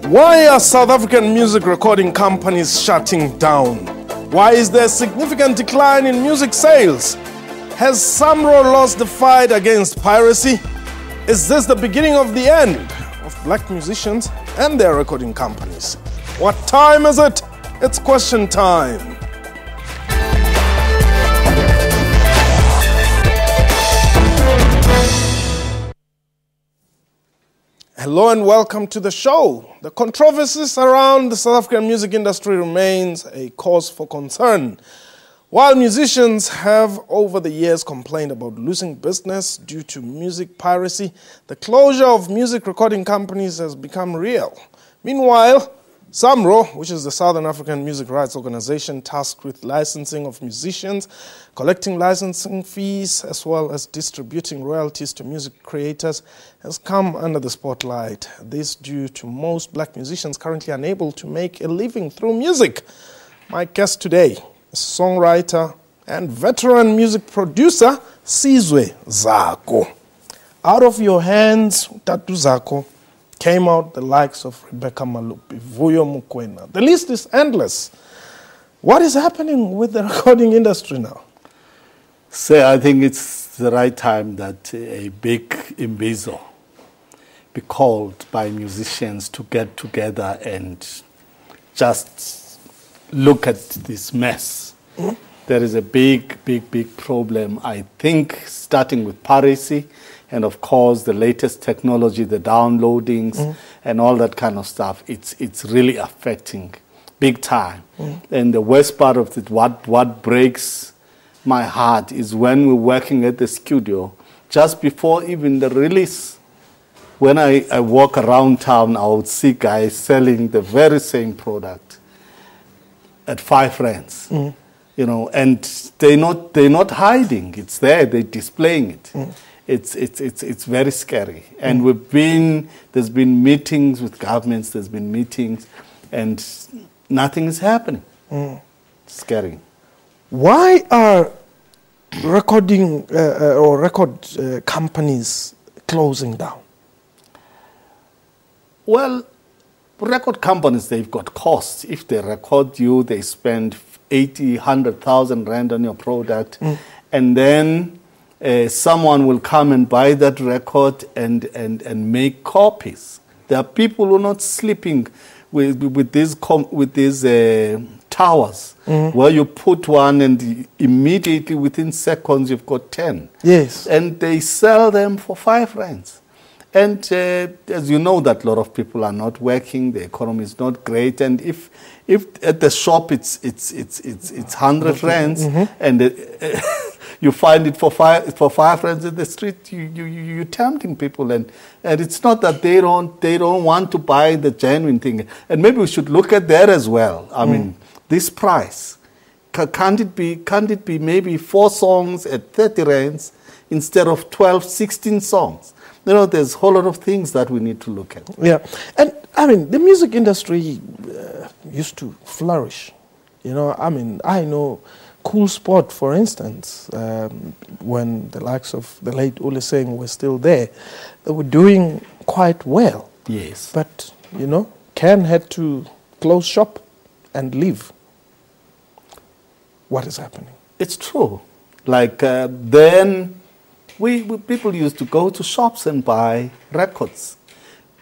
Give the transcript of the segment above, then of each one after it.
Why are South African music recording companies shutting down? Why is there a significant decline in music sales? Has SAMRO lost the fight against piracy? Is this the beginning of the end of black musicians and their recording companies? What time is it? It's question time. Hello and welcome to the show. The controversies around the South African music industry remains a cause for concern. While musicians have over the years complained about losing business due to music piracy, the closure of music recording companies has become real. Meanwhile, SAMRO, which is the Southern African Music Rights Organization tasked with licensing of musicians, collecting licensing fees, as well as distributing royalties to music creators, has come under the spotlight. This due to most black musicians currently unable to make a living through music. My guest today is songwriter and veteran music producer, Sizwe Zako. Out of your hands, Tatu Zako, came out the likes of Rebecca Malupi, Vuyo Mukwena. The list is endless. What is happening with the recording industry now? So I think it's the right time that a big imbizo be called by musicians to get together and just look at this mess. Mm-hmm. There is a big problem, I think, starting with piracy, and of course the latest technology, the downloadings, and all that kind of stuff. It's really affecting big time. And the worst part of it, what breaks my heart is when we're working at the studio, just before even the release, when I walk around town, I would see guys selling the very same product at 5 rands. You know, and they're not hiding. It's there. They're displaying it. It's very scary. And there's been meetings with governments. There's been meetings, and nothing is happening. It's scary. Why are recording or record companies closing down? Well, record companies, they've got costs. If they record you, they spend 80, 100,000 rand on your product, and then someone will come and buy that record and make copies. There are people who are not sleeping with these towers, where you put one and immediately within seconds you've got 10. Yes. And they sell them for 5 rands. And as you know, that a lot of people are not working, the economy is not great, and if at the shop it's 100 rands, and you find it for 5 rands in the street, you're tempting people, and it's not that they don't want to buy the genuine thing, and maybe we should look at that as well. I mean, this price, can't it be maybe 4 songs at 30 rands instead of 12, 16 songs? You know, there's a whole lot of things that we need to look at. Yeah, and I mean, the music industry used to flourish. You know, I mean, I know Cool Spot, for instance, when the likes of the late Ule Seng were still there, they were doing quite well. Yes. But, you know, Ken had to close shop and leave. What is happening? It's true. Like then... people used to go to shops and buy records,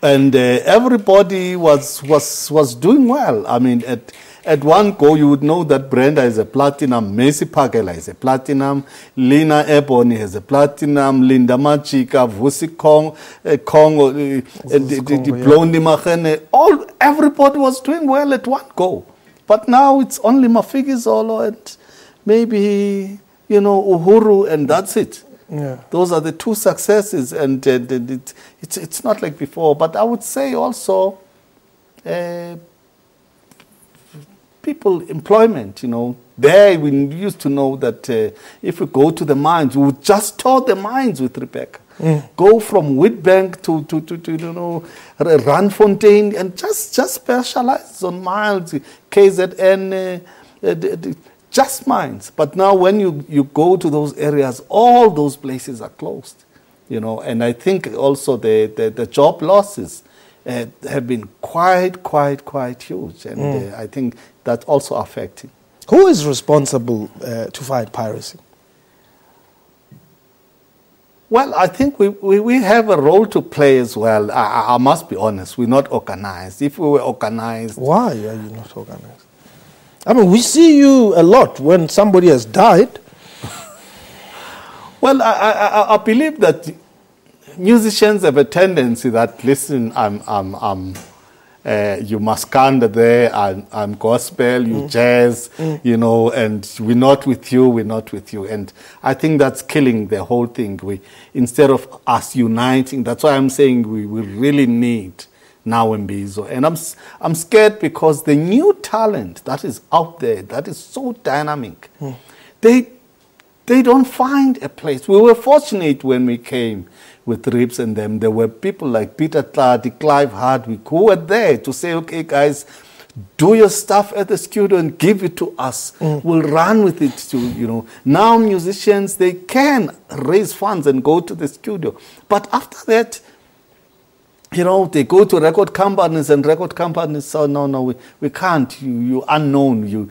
and everybody was doing well. I mean, at one go, you would know that Brenda is a platinum, Macy Pagela is a platinum, Lina Ebony has a platinum, Linda Machika, Vusi Kong, the Blondie Machene, everybody was doing well at one go. But now it's only Mafiki Zolo and maybe, you know, Uhuru, and that's it. Yeah. Those are the 2 successes, and it's not like before. But I would say also people employment, you know. There we used to know that if we go to the mines, we would just tour the mines with Rebecca. Go from Witbank to you know, Randfontein, and just specialize on mines, KZN, just mines. But now when you go to those areas, all those places are closed, you know. And I think also the job losses have been quite huge, and I think that's also affecting. Who is responsible to fight piracy? Well, I think we have a role to play as well. I must be honest, we're not organized. If we were organized... Why are you not organized? I mean, we see you a lot when somebody has died. Well, I believe that musicians have a tendency that, listen, you maskanda there, I'm gospel, you jazz, you know, and we're not with you. And I think that's killing the whole thing. Instead of us uniting, that's why I'm saying we really need now Mbizo. And I'm scared because the new talent that is out there, that is so dynamic, they don't find a place. We were fortunate when we came with Rips and them. There were people like Peter Tladi, Clive Hardwick, who were there to say, okay, guys, do your stuff at the studio and give it to us. We'll run with it too, you know. Now musicians, they can raise funds and go to the studio. But after that, you know, they go to record companies and record companies say, no, we can't. You're unknown. You'll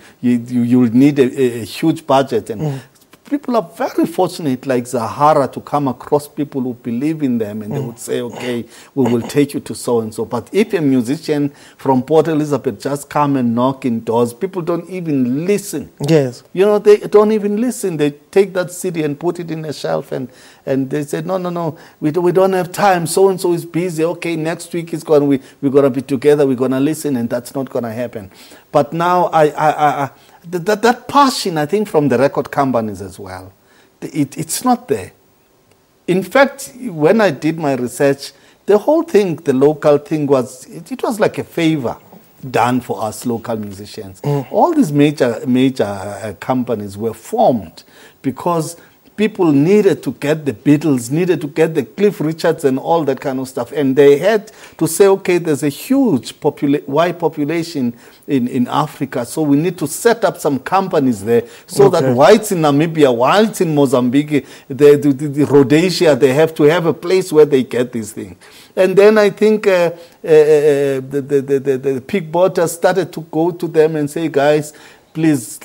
need a huge budget. And people are very fortunate, like Zahara, to come across people who believe in them, and they would say, okay, we will take you to so-and-so. But if a musician from Port Elizabeth just come and knock in doors, people don't even listen. Yes. You know, they don't even listen. They take that CD and put it in a shelf, and they say, no, we don't have time. So-and-so is busy. Okay, next week we're going to be together. We're going to listen, and that's not going to happen. But now that passion, I think, from the record companies as well, it's not there. In fact, when I did my research, the whole thing, the local thing, it was like a favor done for us local musicians. All these major companies were formed because people needed to get the Beatles, needed to get the Cliff Richards and all that kind of stuff. And they had to say, okay, there's a huge white population in Africa, so we need to set up some companies there so that whites in Namibia, whites in Mozambique, the Rhodesia, they have to have a place where they get these things. And then I think the pig botters started to go to them and say, guys, please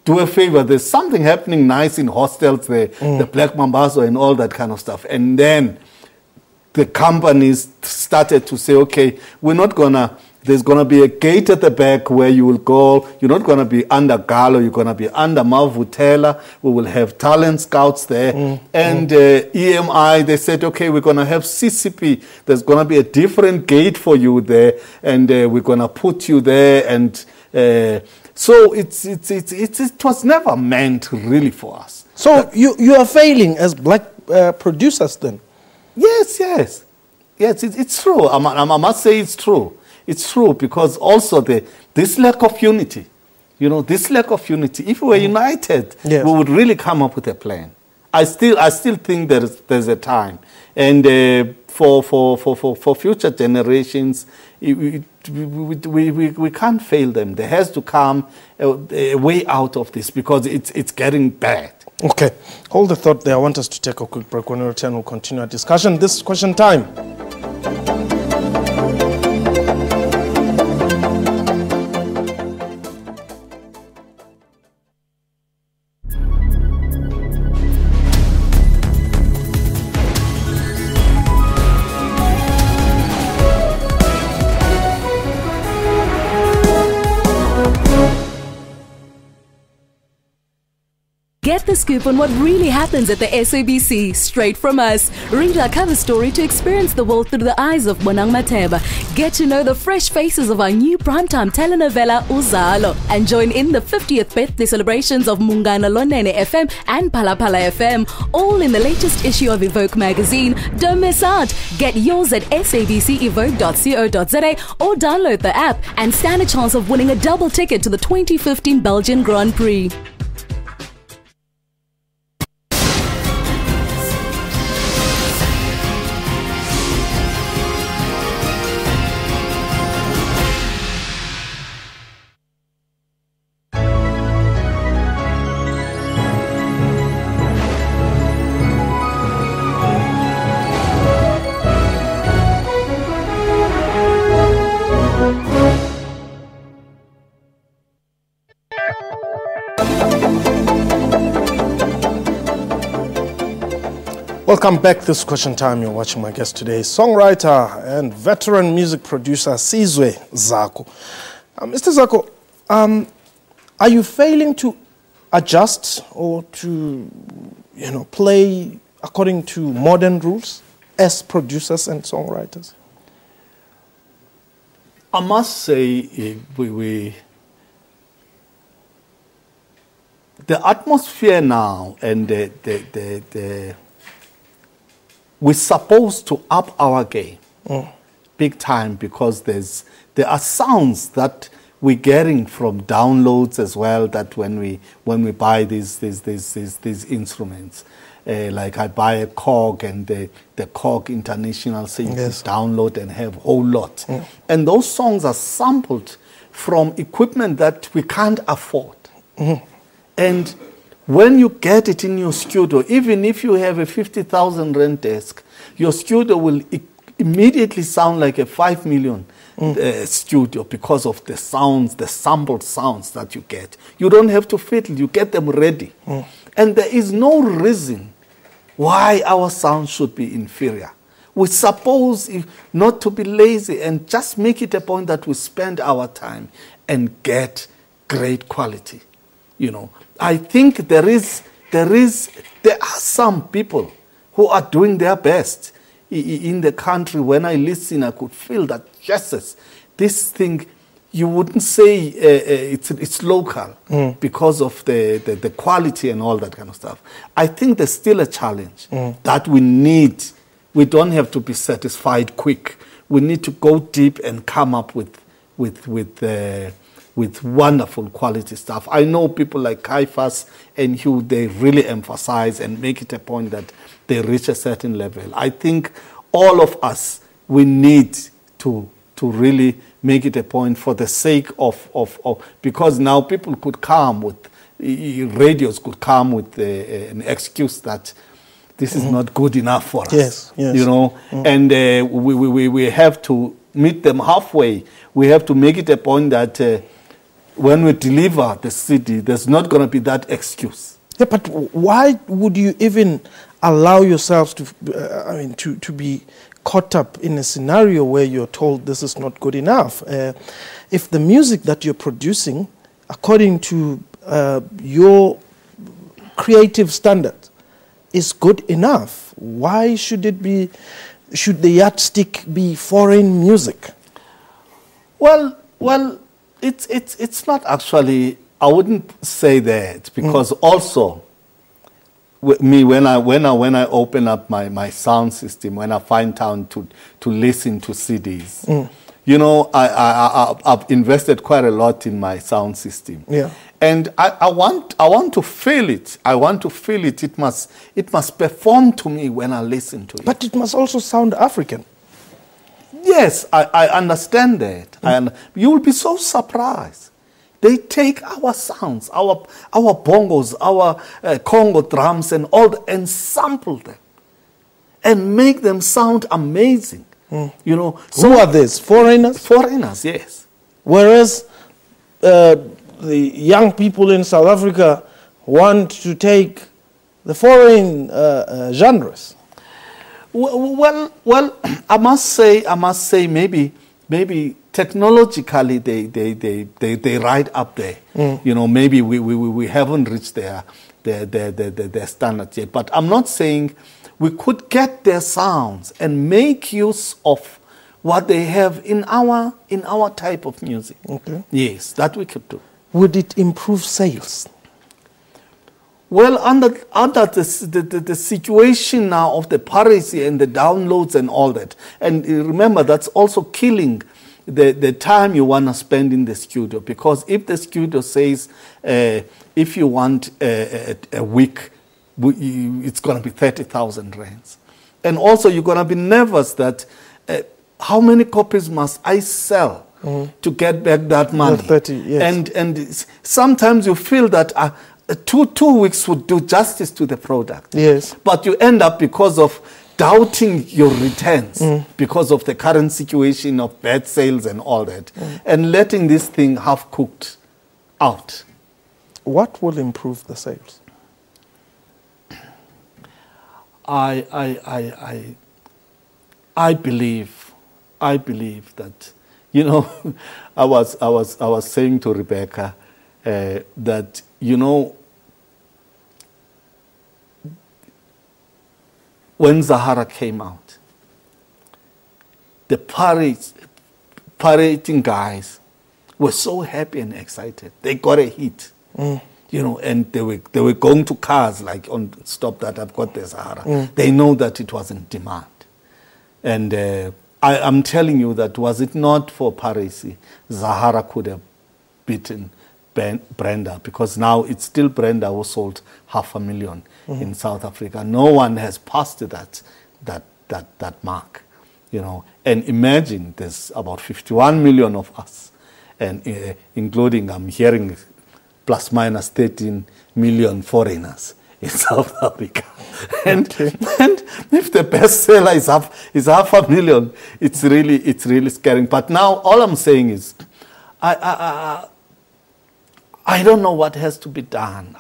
do a favor. There's something happening nice in hostels there, the Black Mambazo and all that kind of stuff. And then the companies started to say, okay, there's going to be a gate at the back where you will go. You're not going to be under Gallo. You're going to be under Mavutela. We will have talent scouts there. And EMI, they said, okay, we're going to have CCP. There's going to be a different gate for you there. And we're going to put you there. And so it was never meant really for us. So you are failing as black producers then? Yes, it's true. I must say it's true. It's true because also this lack of unity, you know, this lack of unity. If we were united, we would really come up with a plan. I still think there's a time, and for future generations, we can't fail them. There has to come a way out of this because it's getting bad. Okay, hold the thought there. I want us to take a quick break. When we return, we'll continue our discussion. This is Question Time. Get the scoop on what really happens at the SABC, straight from us. Read our cover story to experience the world through the eyes of Bonang Mateba. Get to know the fresh faces of our new primetime telenovela Uzalo. And join in the 50th birthday celebrations of Mungana Lonene FM and Palapala FM. All in the latest issue of Evoke magazine. Don't miss out. Get yours at sabcevoke.co.za or download the app and stand a chance of winning a double ticket to the 2015 Belgian Grand Prix. Welcome back. This is Question Time. You're watching my guest today, songwriter and veteran music producer Sizwe Zako. Mr. Zako, are you failing to adjust or to, play according to modern rules as producers and songwriters? I must say, the atmosphere now and we're supposed to up our game big time, because there are sounds that we're getting from downloads as well, that when we buy these instruments, like I buy a Korg, and the Korg International say you Yes. can download and have a whole lot. And those songs are sampled from equipment that we can't afford. And when you get it in your studio, even if you have a 50,000 rand desk, your studio will immediately sound like a 5 million studio, because of the sounds, the sampled sounds that you get. You don't have to fiddle, you get them ready. And there is no reason why our sound should be inferior. We're supposed not to be lazy and just make it a point that we spend our time and get great quality. I think there are some people who are doing their best in the country. When I listen, I could feel that, Jesus, this thing, you wouldn't say it's local because of the quality and all that kind of stuff. I think there's still a challenge that we need. We don't have to be satisfied quick. We need to go deep and come up with wonderful quality stuff. I know people like Kaifas and Hugh, they really emphasize and make it a point that they reach a certain level. I think all of us, we need to really make it a point for the sake of because now people could come with, radios could come with an excuse that this is not good enough for us. Yes. And we have to meet them halfway. We have to make it a point that when we deliver the CD, there's not going to be that excuse. Yeah, but why would you even allow yourselves to be caught up in a scenario where you're told this is not good enough? If the music that you're producing, according to your creative standard, is good enough, why should the yardstick be foreign music? Well, it's not actually. I wouldn't say that, because also, with me, when I open up my sound system, when I find time to listen to CDs, I've invested quite a lot in my sound system. Yeah. And I want to feel it. I want to feel it. It must perform to me when I listen to it. But it must also sound African. Yes, I understand that. And you will be so surprised. They take our sounds, our bongos, our Congo drums and all, and sample them and make them sound amazing. So who are these? Foreigners? Foreigners, yes. Whereas the young people in South Africa want to take the foreign genres. Well, I must say, maybe technologically they right up there. Maybe we haven't reached their standard yet. But I'm not saying we could get their sounds and make use of what they have in our type of music. Okay. Yes, that we could do. Would it improve sales? Well, under the situation now of the piracy and the downloads and all that, and remember, that's also killing the time you want to spend in the studio, because if the studio says if you want a week, it's going to be 30,000 rands, and also you're going to be nervous that how many copies must I sell to get back that money? 30, yes. And sometimes you feel that. Two weeks would do justice to the product. Yes. But you end up, because of doubting your returns, because of the current situation of bad sales and all that, and letting this thing half cooked out. What will improve the sales? I believe that, you know, I was saying to Rebecca that, you know, when Zahara came out, the parading guys were so happy and excited. They got a hit, you know, and they were going to cars like, on stop that, I've got the Zahara. They know that it was in demand. And I'm telling you that was it not for piracy, Zahara could have beaten Brenda, because now it's still Brenda who sold 500,000 in South Africa. No one has passed that mark, you know. And imagine there's about 51 million of us, and including, I'm hearing, plus minus 13 million foreigners in South Africa. And if the bestseller is 500,000, it's really scary. But now all I'm saying is, I don't know what has to be done.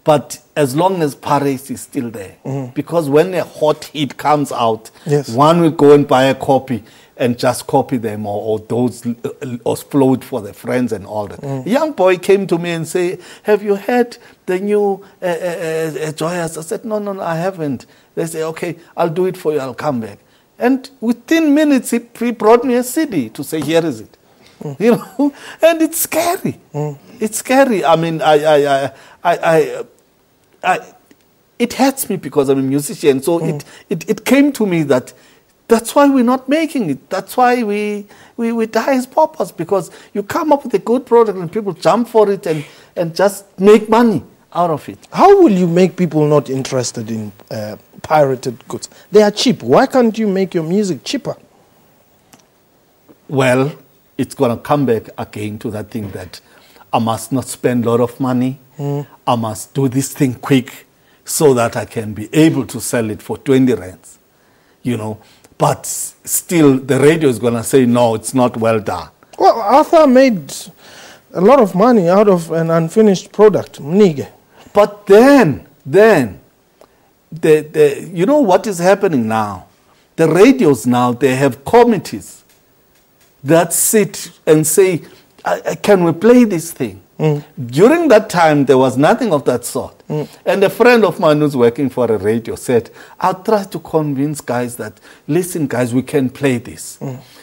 But as long as piracy is still there, because when a hot hit comes out, one will go and buy a copy and just copy them, or those or float for their friends and all that. A young boy came to me and say, "Have you heard the new Joyous?" I said, "No, I haven't." They say, "Okay, I'll do it for you. I'll come back." And within minutes, he brought me a CD to say, "Here is it." You know, and it's scary. It's scary. I mean, it hurts me because I'm a musician. So it came to me that that's why we're not making it. That's why we die as paupers, because you come up with a good product and people jump for it and just make money out of it. How will you make people not interested in pirated goods? They are cheap. Why can't you make your music cheaper? Well, it's going to come back again to that thing that I must not spend a lot of money. I must do this thing quick so that I can be able to sell it for 20 rands, you know. But still, the radio is going to say, no, it's not well done. Well, Arthur made a lot of money out of an unfinished product, Mnige. But then, you know what is happening now? The radios now, they have committees that sit and say, can we play this thing? During that time, there was nothing of that sort. And a friend of mine who's working for a radio said, I'll try to convince guys that, listen, guys, we can play this.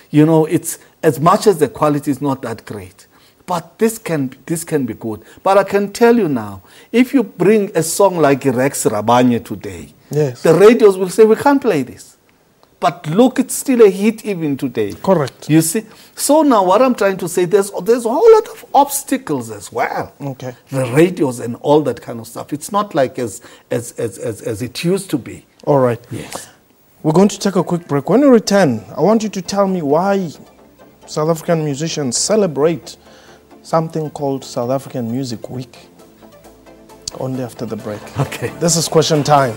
You know, it's as much as the quality is not that great, but this can be good. But I can tell you now, if you bring a song like Rex Rabanye today, the radios will say, we can't play this. But look, it's still a hit even today. Correct. You see? So now what I'm trying to say, there's a whole lot of obstacles as well. Okay. The radios and all that kind of stuff. It's not like as it used to be. All right. Yes. We're going to take a quick break. When we return, I want you to tell me why South African musicians celebrate something called South African Music Week. Only after the break. Okay. This is Question Time.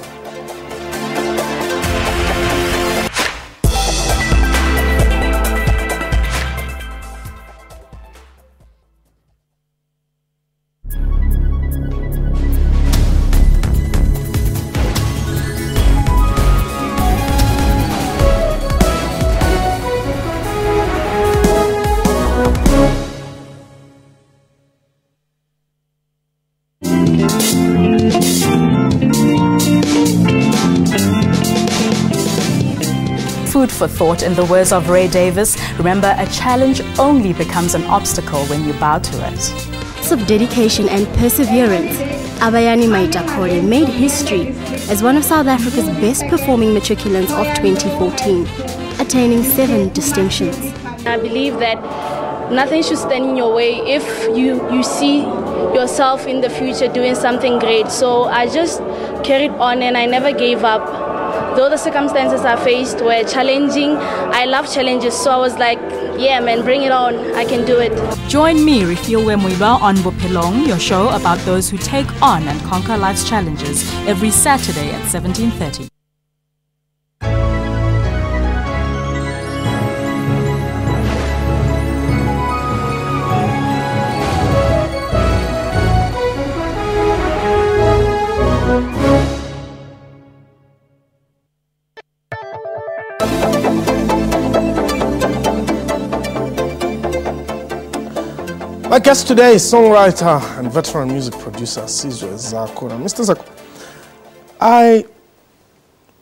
Food for thought, in the words of Ray Davis. Remember, a challenge only becomes an obstacle when you bow to it. Of dedication and perseverance, Abayani Maitakore made history as one of South Africa's best performing matriculants of 2014, attaining 7 distinctions. I believe that nothing should stand in your way if you see yourself in the future doing something great. So I just carried on and I never gave up. Though the circumstances I faced were challenging, I love challenges, so I was like, yeah man, bring it on, I can do it. Join me, Refiwe Muiba, on Bophelong, your show about those who take on and conquer life's challenges, every Saturday at 17:30. My guest today is songwriter and veteran music producer Sizwe Zako. Now, Mr. Zako, I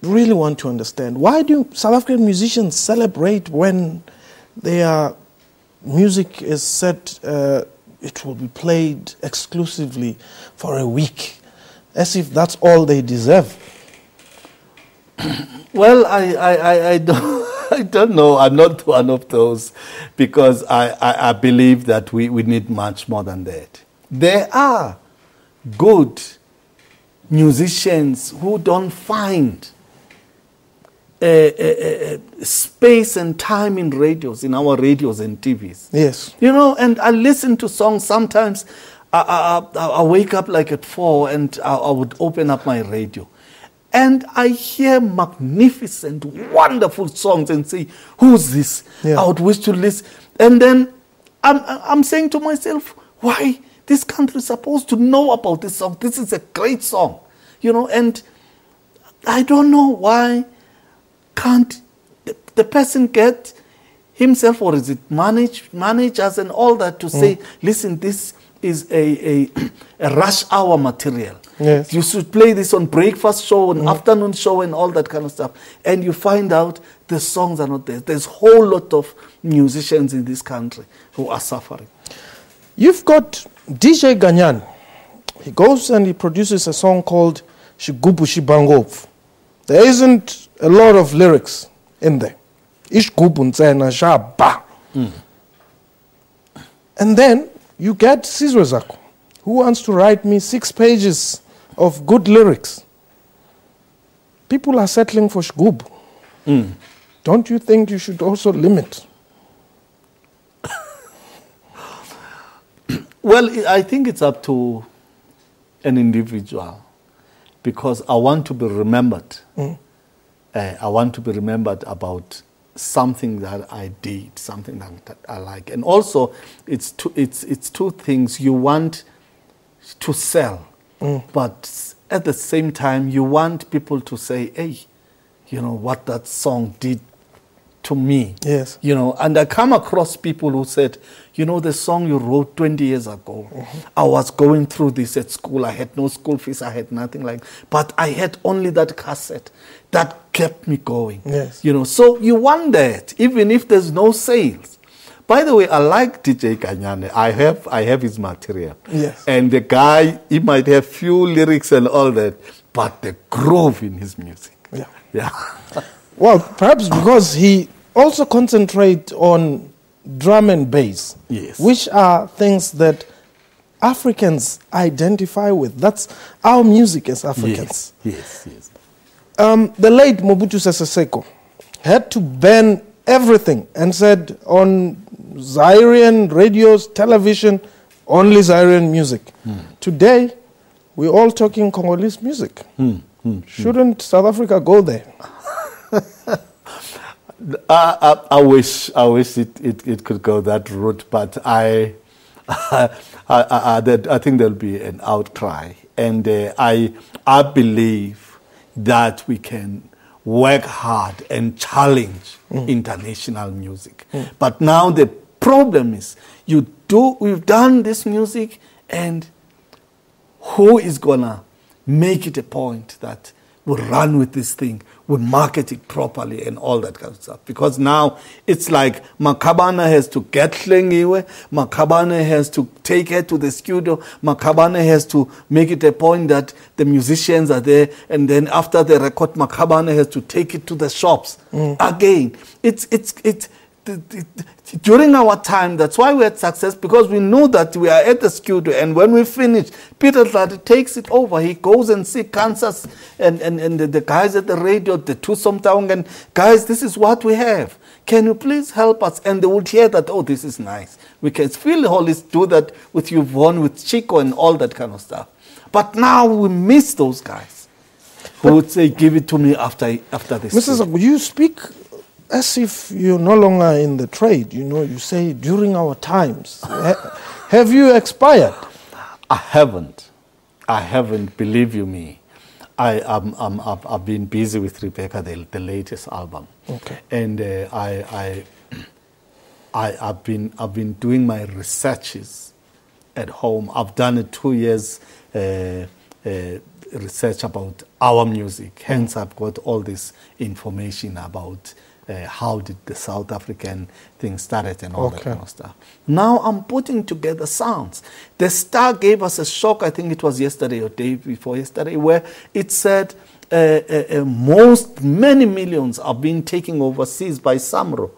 really want to understand, why do South African musicians celebrate when their music is set, it will be played exclusively for a week, as if that's all they deserve? Well, I don't know. I'm not one of those, because I believe that we need much more than that. There are good musicians who don't find space and time in radios, in our radios and TVs. Yes. You know, and I listen to songs sometimes. I wake up like at 4 and I would open up my radio. And I hear magnificent, wonderful songs and say, who's this? Yeah. I would wish to listen. And then I'm saying to myself, why? This country is supposed to know about this song. This is a great song. You know, and I don't know why can't the person get himself, or is it managers and all that, to say, listen, this is a rush hour material. Yes. You should play this on breakfast show, and afternoon show, and all that kind of stuff. And you find out the songs are not there. There's a whole lot of musicians in this country who are suffering. You've got DJ Ganyan. He goes and he produces a song called Shigubu Shibangov. There isn't a lot of lyrics in there. Ishgubu Ntsena Shaba. And then you get Sizwe Zako, who wants to write me 6 pages of good lyrics. People are settling for Shigubu. Don't you think you should also limit? Well, I think it's up to an individual, because I want to be remembered. I want to be remembered about something that I did, something that I like. And also, it's two things. You want to sell, but at the same time, you want people to say, hey, you know, what that song did to me. Yes. You know, and I come across people who said, you know, the song you wrote 20 years ago, I was going through this at school. I had no school fees. I had nothing like, but I had only that cassette that kept me going. Yes. You know, so you want that, even if there's no sales. By the way, I like DJ Kanyane. I have his material. Yes. And the guy, he might have few lyrics and all that, but the groove in his music. Yeah. Yeah. Well, perhaps because he also concentrates on drum and bass, Yes. which are things that Africans identify with. That's our music as Africans. Yes, yes. The late Mobutu Sese Seko had to ban everything and said on Zairian radios, television, only Zairian music. Today, we're all talking Congolese music. Shouldn't South Africa go there? I wish it could go that route, but I think there'll be an outcry, and I believe that we can work hard and challenge international music. But now the problem is, we've done this music, and who is gonna make it a point that we'll run with this thing, we'll market it properly and all that kind of stuff? Because now it's like Makabane has to get Hlengiwe, Makabane has to take her to the studio, Makabane has to make it a point that the musicians are there, and then after the record, Makabane has to take it to the shops. Again, during our time, that's why we had success, because we know that we are at the studio, and when we finish, Peter Tlati takes it over. He goes and sees Kansas and the guys at the radio, the Tusomtaung, and guys, this is what we have. Can you please help us? And they would hear that, oh, this is nice. We can feel Hollis do that with Yvonne, with Chico, and all that kind of stuff. But now we miss those guys who would say, give it to me after this. Mrs. Would you speak as if you're no longer in the trade? You know, you say during our times. Have you expired? I haven't, believe you me. I've been busy with Rebecca, the latest album. Okay. And I've been doing my researches at home. I've done a 2 years research about our music. Hence, I've got all this information about how did the South African thing started and all that kind of stuff. Now I'm putting together sounds. The Star gave us a shock, I think it was yesterday or day before yesterday, where it said many millions are being taken overseas by Samro.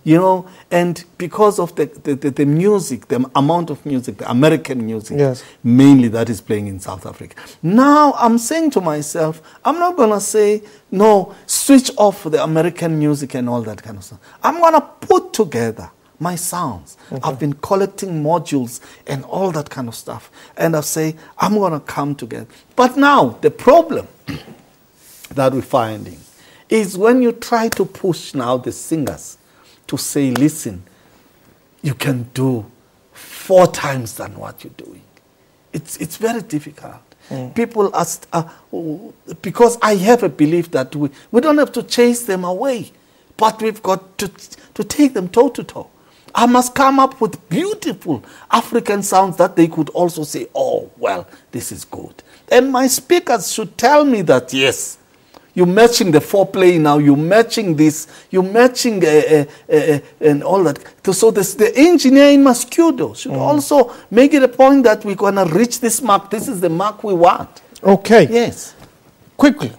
You know, and because of the music, the amount of music, the American music, mainly that is playing in South Africa. Now I'm saying to myself, I'm not going to say, no, switch off the American music and all that kind of stuff. I'm going to put together my sounds. I've been collecting modules and all that kind of stuff. And I say, I'm going to come together. But now the problem that we're finding is when you try to push now the singers to say, listen, you can do 4 times than what you're doing. It's very difficult. People ask, because I have a belief that we don't have to chase them away, but we've got to take them toe to toe. I must come up with beautiful African sounds that they could also say, oh, well, this is good. And my speakers should tell me that, yes, you're matching the foreplay now, you're matching this, you're matching and all that. So the engineer in Mascudo should also make it a point that we're going to reach this mark. This is the mark we want. Okay. Yes. Quickly,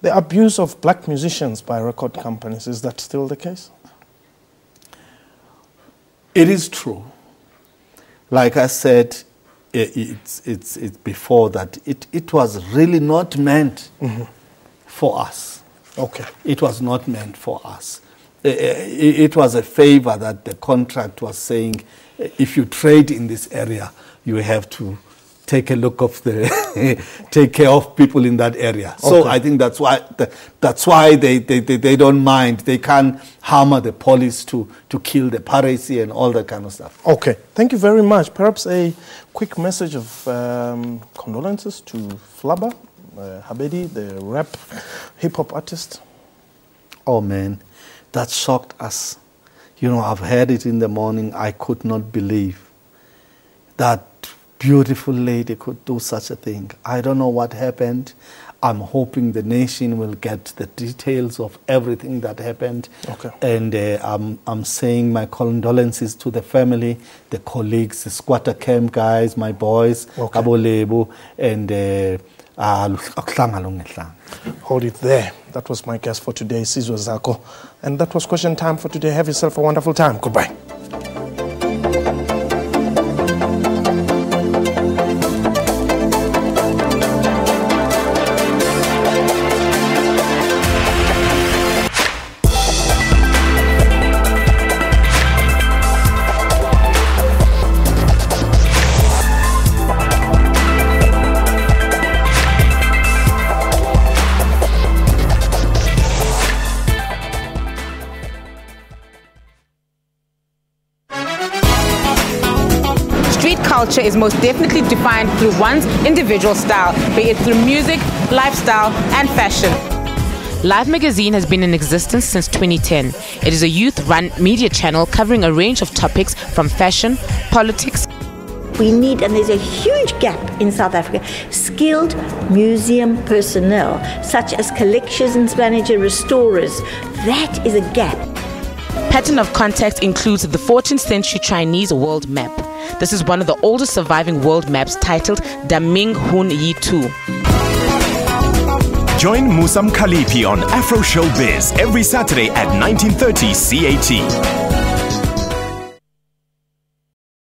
the abuse of black musicians by record companies, is that still the case? It is true. Like I said, it's before that it was really not meant for us. Okay. It was not meant for us. It was a favor that the contract was saying, if you trade in this area, you have to take a look of the take care of people in that area. So I think that's why they don't mind. They can't hammer the police to kill the piracy and all that kind of stuff. Okay, thank you very much. Perhaps a quick message of condolences to Flabba Habedi, the rap hip-hop artist. Oh man, that shocked us. You know, I've heard it in the morning. I could not believe that beautiful lady could do such a thing. I don't know what happened. I'm hoping the nation will get the details of everything that happened. Okay. And I'm saying my condolences to the family, the colleagues, the squatter camp guys, my boys, Kabolebu, and hold it there. That was my guest for today, Sizwe Zako. And that was question time for today. Have yourself a wonderful time. Goodbye. Culture is most definitely defined through one's individual style, be it through music, lifestyle, and fashion. Live Magazine has been in existence since 2010. It is a youth-run media channel covering a range of topics from fashion, politics. We need, and there's a huge gap in South Africa, skilled museum personnel, such as collections manager, restorers. That is a gap. Pattern of contact includes the 14th century Chinese world map. This is one of the oldest surviving world maps, titled Da Ming Hun Yi Tu. Join Musam Khalipi on Afro Showbiz every Saturday at 19:30 CAT.